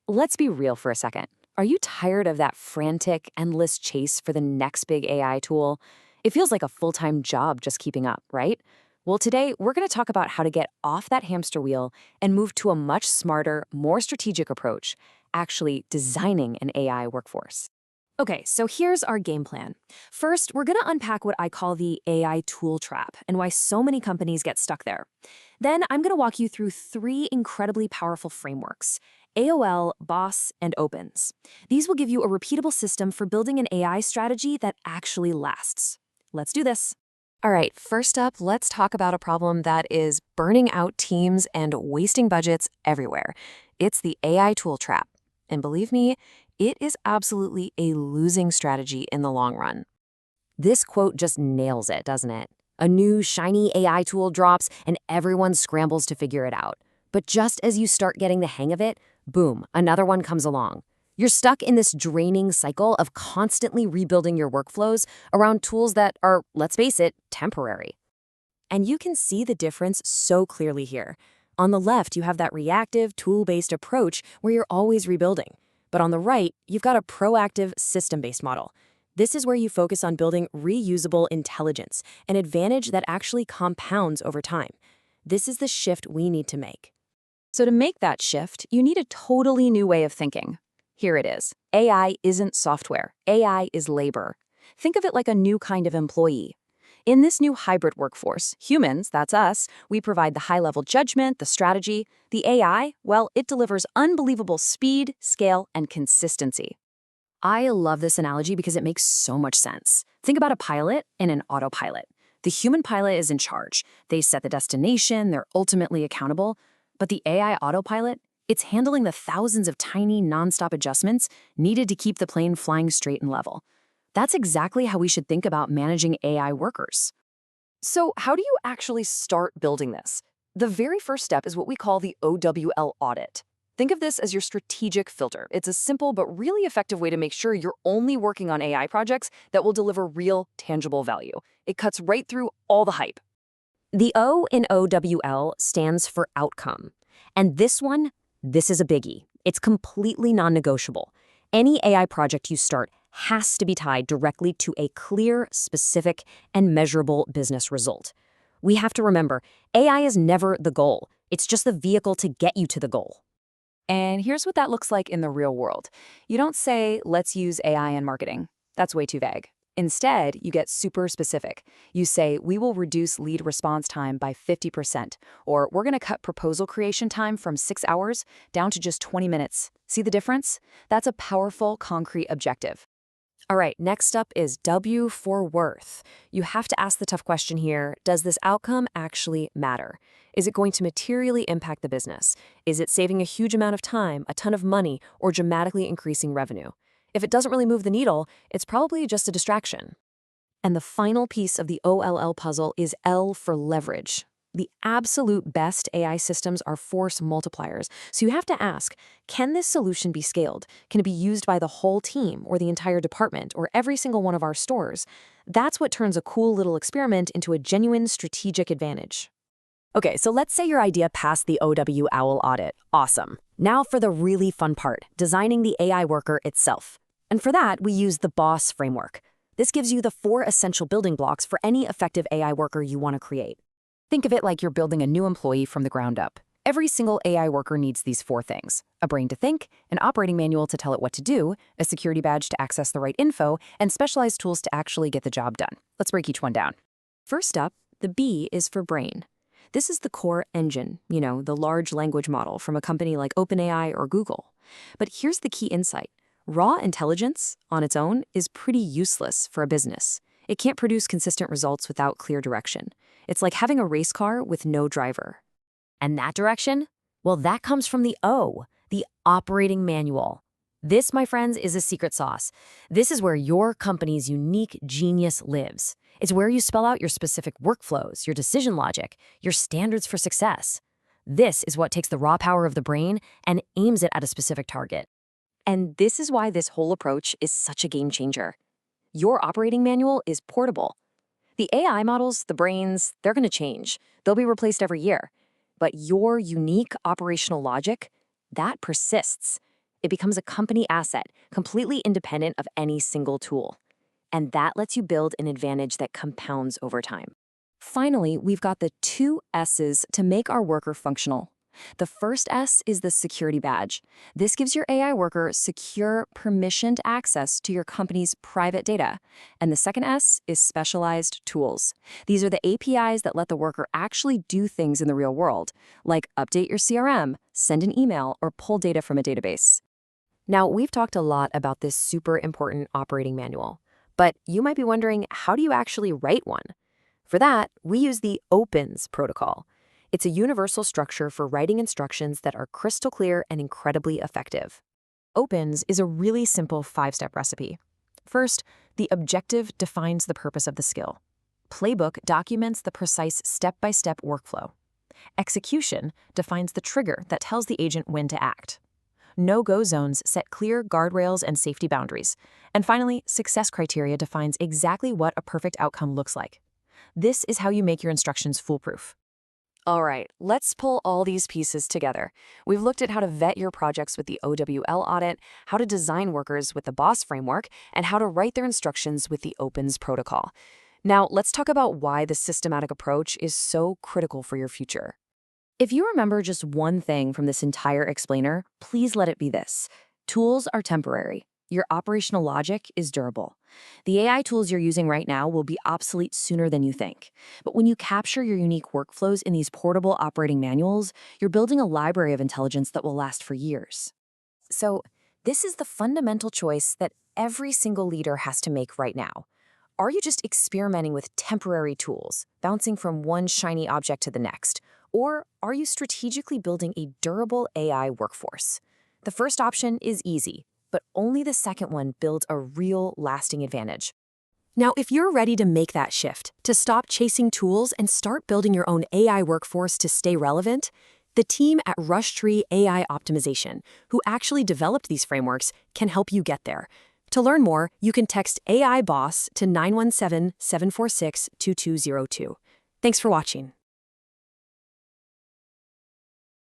Let's be real for a second. Are you tired of that frantic, endless chase for the next big AI tool? It feels like a full-time job just keeping up, right? Well, today we're going to talk about how to get off that hamster wheel and move to a much smarter, more strategic approach, actually designing an AI workforce. Okay, so here's our game plan. First, we're going to unpack what I call the AI tool trap and why so many companies get stuck there. Then I'm going to walk you through three incredibly powerful frameworks: AOL, BOSS, and Opens. These will give you a repeatable system for building an AI strategy that actually lasts. Let's do this. All right, first up, let's talk about a problem that is burning out teams and wasting budgets everywhere. It's the AI tool trap. And believe me, it is absolutely a losing strategy in the long run. This quote just nails it, doesn't it? A new, shiny AI tool drops, and everyone scrambles to figure it out. But just as you start getting the hang of it, boom, another one comes along. You're stuck in this draining cycle of constantly rebuilding your workflows around tools that are, let's face it, temporary. And you can see the difference so clearly here. On the left, you have that reactive, tool-based approach where you're always rebuilding. But on the right, you've got a proactive, system-based model. This is where you focus on building reusable intelligence, an advantage that actually compounds over time. This is the shift we need to make. So to make that shift, you need a totally new way of thinking. Here it is. AI isn't software. AI is labor. Think of it like a new kind of employee. In this new hybrid workforce, humans, that's us, we provide the high-level judgment, the strategy. The AI, well, it delivers unbelievable speed, scale, and consistency. I love this analogy because it makes so much sense. Think about a pilot and an autopilot. The human pilot is in charge. They set the destination, they're ultimately accountable. But the AI autopilot, it's handling the thousands of tiny, nonstop adjustments needed to keep the plane flying straight and level. That's exactly how we should think about managing AI workers. So how do you actually start building this? The very first step is what we call the OWL audit. Think of this as your strategic filter. It's a simple but really effective way to make sure you're only working on AI projects that will deliver real, tangible value. It cuts right through all the hype. The O in OWL stands for outcome. And this is a biggie. It's completely non-negotiable. Any AI project you start has to be tied directly to a clear, specific, and measurable business result. We have to remember, AI is never the goal. It's just the vehicle to get you to the goal. And here's what that looks like in the real world. You don't say, let's use AI in marketing. That's way too vague. Instead, you get super specific. You say, we will reduce lead response time by 50%, or we're going to cut proposal creation time from 6 hours down to just 20 minutes. See the difference? That's a powerful, concrete objective. All right, next up is W for worth. You have to ask the tough question here, does this outcome actually matter? Is it going to materially impact the business? Is it saving a huge amount of time, a ton of money, or dramatically increasing revenue? If it doesn't really move the needle, it's probably just a distraction. And the final piece of the OLL puzzle is L for leverage. The absolute best AI systems are force multipliers, so you have to ask, can this solution be scaled? Can it be used by the whole team or the entire department or every single one of our stores? That's what turns a cool little experiment into a genuine strategic advantage. Okay, so let's say your idea passed the OWL audit. Awesome. Now for the really fun part, designing the AI worker itself. And for that, we use the BOSS framework. This gives you the 4 essential building blocks for any effective AI worker you want to create. Think of it like you're building a new employee from the ground up. Every single AI worker needs these 4 things: a brain to think, an operating manual to tell it what to do, a security badge to access the right info, and specialized tools to actually get the job done. Let's break each one down. First up, the B is for brain. This is the core engine, the large language model from a company like OpenAI or Google. But here's the key insight. Raw intelligence, on its own, is pretty useless for a business. It can't produce consistent results without clear direction. It's like having a race car with no driver. And that direction? Well, that comes from the O, the operating manual. This, my friends, is a secret sauce. This is where your company's unique genius lives. It's where you spell out your specific workflows, your decision logic, your standards for success. This is what takes the raw power of the brain and aims it at a specific target. And this is why this whole approach is such a game changer. Your operating manual is portable. The AI models, the brains, they're going to change. They'll be replaced every year. But your unique operational logic, that persists. It becomes a company asset, completely independent of any single tool. And that lets you build an advantage that compounds over time. Finally, we've got the two S's to make our worker functional. The first S is the security badge. This gives your AI worker secure, permissioned access to your company's private data. And the second S is specialized tools. These are the APIs that let the worker actually do things in the real world, like update your CRM, send an email, or pull data from a database. Now, we've talked a lot about this super important operating manual, but you might be wondering, how do you actually write one? For that, we use the OPENS protocol. It's a universal structure for writing instructions that are crystal clear and incredibly effective. OPENS is a really simple 5-step recipe. First, the objective defines the purpose of the skill. Playbook documents the precise step-by-step workflow. Execution defines the trigger that tells the agent when to act. No-go zones set clear guardrails and safety boundaries. And finally, success criteria defines exactly what a perfect outcome looks like. This is how you make your instructions foolproof. All right, let's pull all these pieces together. We've looked at how to vet your projects with the OWL audit, how to design workers with the BOSS framework, and how to write their instructions with the OPENS protocol. Now, let's talk about why the systematic approach is so critical for your future. If you remember just one thing from this entire explainer, please let it be this. Tools are temporary. Your operational logic is durable. The AI tools you're using right now will be obsolete sooner than you think. But when you capture your unique workflows in these portable operating manuals, you're building a library of intelligence that will last for years. So, this is the fundamental choice that every single leader has to make right now. Are you just experimenting with temporary tools, bouncing from one shiny object to the next? Or are you strategically building a durable AI workforce? The first option is easy, but only the second one builds a real, lasting advantage. Now, if you're ready to make that shift, to stop chasing tools and start building your own AI workforce to stay relevant, the team at Rushtree AI Optimization, who actually developed these frameworks, can help you get there. To learn more, you can text AI Boss to 917-746-2202. Thanks for watching.